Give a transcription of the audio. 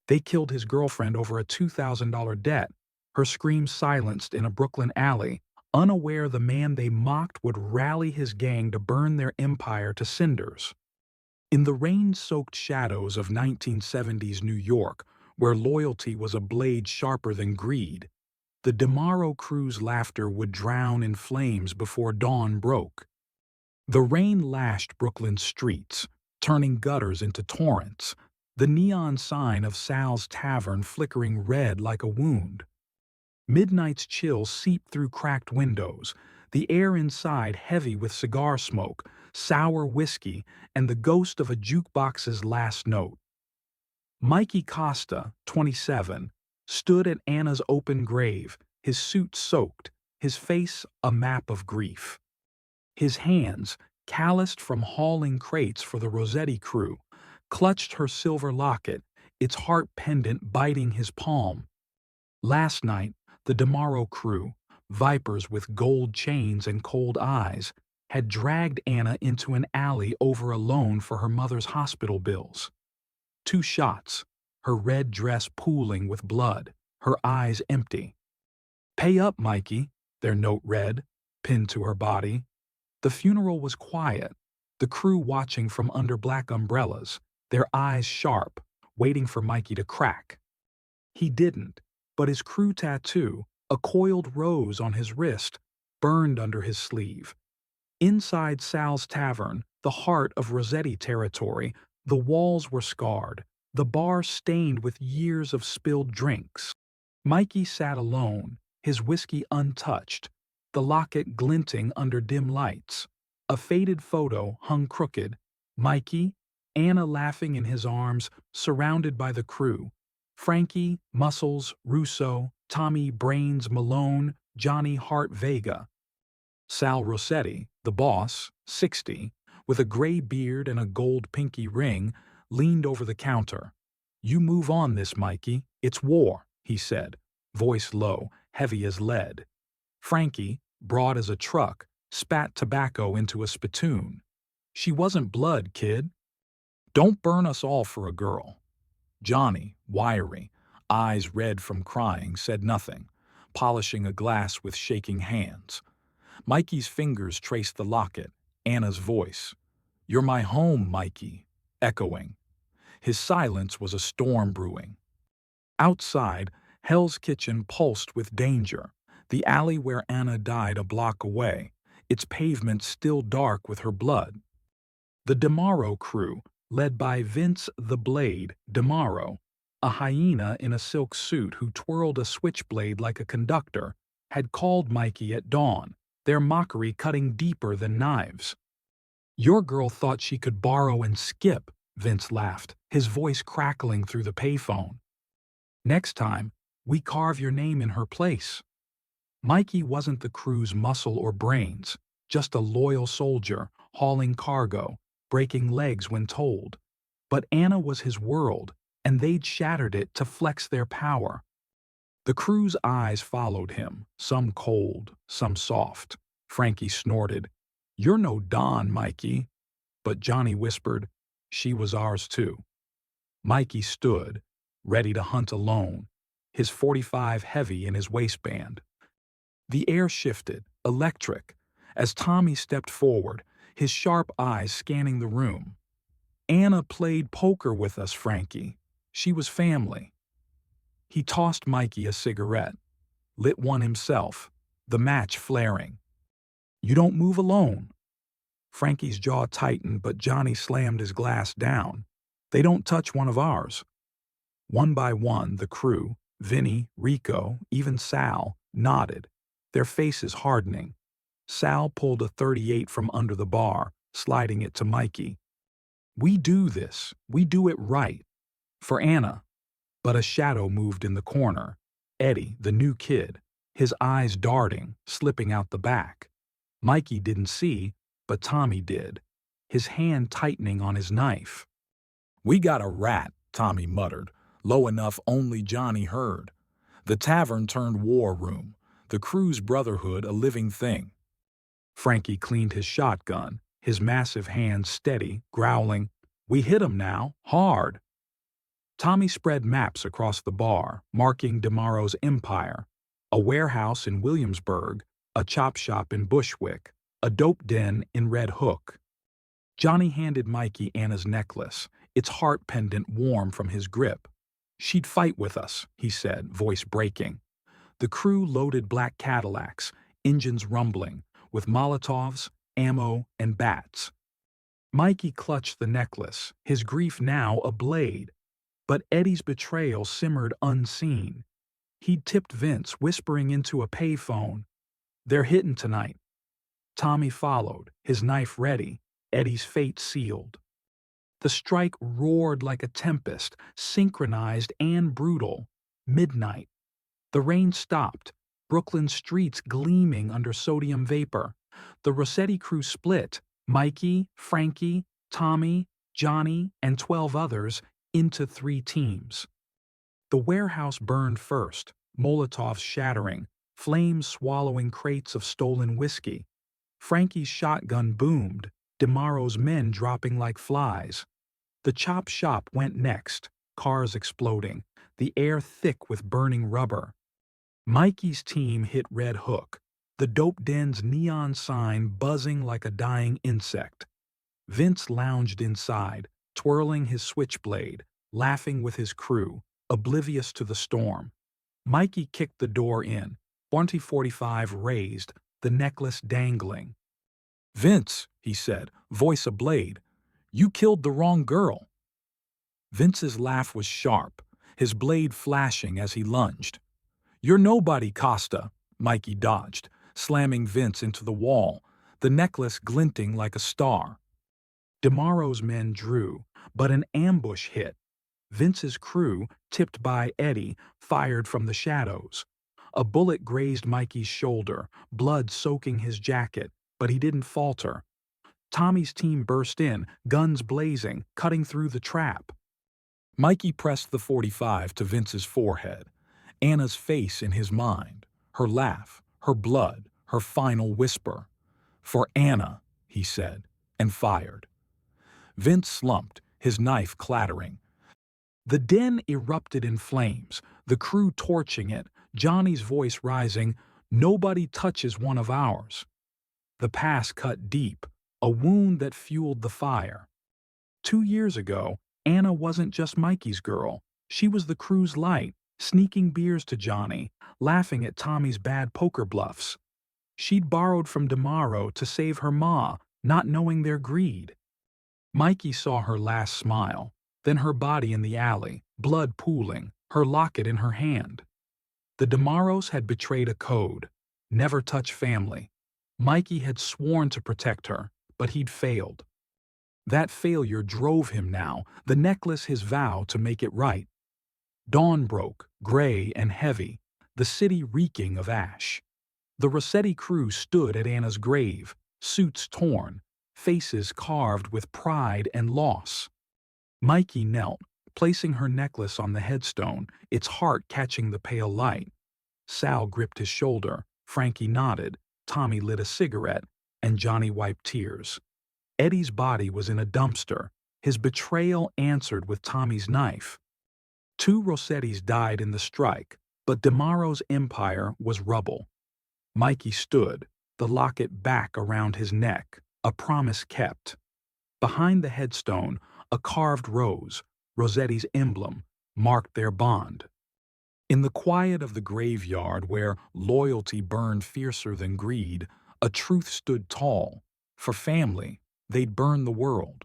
They killed his girlfriend over a $2,000 debt, her screams silenced in a Brooklyn alley, unaware the man they mocked would rally his gang to burn their empire to cinders. In the rain-soaked shadows of 1970s New York, where loyalty was a blade sharper than greed, the DeMauro crew's laughter would drown in flames before dawn broke. The rain lashed Brooklyn's streets, turning gutters into torrents, the neon sign of Sal's Tavern flickering red like a wound. Midnight's chill seeped through cracked windows, the air inside heavy with cigar smoke, sour whiskey, and the ghost of a jukebox's last note. Mikey Costa, 27, stood at Anna's open grave, his suit soaked, his face a map of grief. His hands, calloused from hauling crates for the Rossetti crew, clutched her silver locket, its heart pendant biting his palm. Last night, the DeMauro crew, vipers with gold chains and cold eyes, had dragged Anna into an alley over a loan for her mother's hospital bills. 2 shots, her red dress pooling with blood, her eyes empty. "Pay up, Mikey," their note read, pinned to her body. The funeral was quiet, the crew watching from under black umbrellas, their eyes sharp, waiting for Mikey to crack. He didn't, but his crew tattoo, a coiled rose on his wrist, burned under his sleeve. Inside Sal's Tavern, the heart of Rossetti territory, the walls were scarred, the bar stained with years of spilled drinks. Mikey sat alone, his whiskey untouched, the locket glinting under dim lights. A faded photo hung crooked. Mikey, Anna laughing in his arms, surrounded by the crew. Frankie, Muscles, Russo, Tommy Brains Malone, Johnny Hart Vega. Sal Rossetti, the boss, 60, with a gray beard and a gold pinky ring, leaned over the counter. "You move on this, Mikey. It's war," he said, voice low, heavy as lead. Frankie, broad as a truck, spat tobacco into a spittoon. "She wasn't blood, kid. Don't burn us all for a girl." Johnny, wiry, eyes red from crying, said nothing, polishing a glass with shaking hands. Mikey's fingers traced the locket, Anna's voice. "You're my home, Mikey," echoing. His silence was a storm brewing. Outside, Hell's Kitchen pulsed with danger, the alley where Anna died a block away, its pavement still dark with her blood. The DeMauro crew, led by Vince the Blade DeMauro, a hyena in a silk suit who twirled a switchblade like a conductor, had called Mikey at dawn, their mockery cutting deeper than knives. "Your girl thought she could borrow and skip," Vince laughed, his voice crackling through the payphone. "Next time, we carve your name in her place." Mikey wasn't the crew's muscle or brains, just a loyal soldier, hauling cargo, breaking legs when told. But Anna was his world, and they'd shattered it to flex their power. The crew's eyes followed him, some cold, some soft. Frankie snorted, "You're no Don, Mikey." But Johnny whispered, "She was ours too." Mikey stood, ready to hunt alone, his .45 heavy in his waistband. The air shifted, electric, as Tommy stepped forward, his sharp eyes scanning the room. "Anna played poker with us, Frankie. She was family." He tossed Mikey a cigarette, lit one himself, the match flaring. "You don't move alone." Frankie's jaw tightened, but Johnny slammed his glass down. "They don't touch one of ours." One by one, the crew, Vinny, Rico, even Sal, nodded, their faces hardening. Sal pulled a .38 from under the bar, sliding it to Mikey. "We do this. We do it right. For Anna." But a shadow moved in the corner. Eddie, the new kid, his eyes darting, slipping out the back. Mikey didn't see, but Tommy did, his hand tightening on his knife. "We got a rat," Tommy muttered, low enough only Johnny heard. The tavern turned war room, the crew's brotherhood a living thing. Frankie cleaned his shotgun, his massive hands steady, growling, "We hit 'em now, hard." Tommy spread maps across the bar, marking DeMaro's empire: a warehouse in Williamsburg, a chop shop in Bushwick, a dope den in Red Hook. Johnny handed Mikey Anna's necklace, its heart pendant warm from his grip. "She'd fight with us," he said, voice breaking. The crew loaded black Cadillacs, engines rumbling, with Molotovs, ammo, and bats. Mikey clutched the necklace, his grief now a blade. But Eddie's betrayal simmered unseen. He'd tipped Vince, whispering into a payphone, "They're hitting tonight." Tommy followed, his knife ready, Eddie's fate sealed. The strike roared like a tempest, synchronized and brutal. Midnight. The rain stopped, Brooklyn's streets gleaming under sodium vapor. The Rossetti crew split, Mikey, Frankie, Tommy, Johnny, and 12 others, into 3 teams. The warehouse burned first, Molotovs shattering, flames swallowing crates of stolen whiskey. Frankie's shotgun boomed, DeMaro's men dropping like flies. The chop shop went next, cars exploding, the air thick with burning rubber. Mikey's team hit Red Hook, the dope den's neon sign buzzing like a dying insect. Vince lounged inside, twirling his switchblade, laughing with his crew, oblivious to the storm. Mikey kicked the door in, 2045 raised, the necklace dangling. "Vince," he said, voice ablade, "you killed the wrong girl." Vince's laugh was sharp, his blade flashing as he lunged. "You're nobody, Costa," Mikey dodged, slamming Vince into the wall, the necklace glinting like a star. DeMaro's men drew, but an ambush hit. Vince's crew, tipped by Eddie, fired from the shadows. A bullet grazed Mikey's shoulder, blood soaking his jacket, but he didn't falter. Tommy's team burst in, guns blazing, cutting through the trap. Mikey pressed the .45 to Vince's forehead, Anna's face in his mind, her laugh, her blood, her final whisper. "For Anna," he said, and fired. Vince slumped, his knife clattering. The den erupted in flames, the crew torching it, Johnny's voice rising, "Nobody touches one of ours." The pass cut deep, a wound that fueled the fire. 2 years ago, Anna wasn't just Mikey's girl. She was the crew's light, sneaking beers to Johnny, laughing at Tommy's bad poker bluffs. She'd borrowed from DeMaro to save her ma, not knowing their greed. Mikey saw her last smile, then her body in the alley, blood pooling, her locket in her hand. The DeMaros had betrayed a code: never touch family. Mikey had sworn to protect her, but he'd failed. That failure drove him now, the necklace his vow to make it right. Dawn broke, gray and heavy, the city reeking of ash. The Rossetti crew stood at Anna's grave, suits torn, faces carved with pride and loss. Mikey knelt, placing her necklace on the headstone, its heart catching the pale light. Sal gripped his shoulder, Frankie nodded, Tommy lit a cigarette, and Johnny wiped tears. Eddie's body was in a dumpster, his betrayal answered with Tommy's knife. 2 Rossettis died in the strike, but DeMaro's empire was rubble. Mikey stood, the locket back around his neck, a promise kept. Behind the headstone, a carved rose, Rossetti's emblem, marked their bond. In the quiet of the graveyard where loyalty burned fiercer than greed, a truth stood tall. For family, they'd burn the world.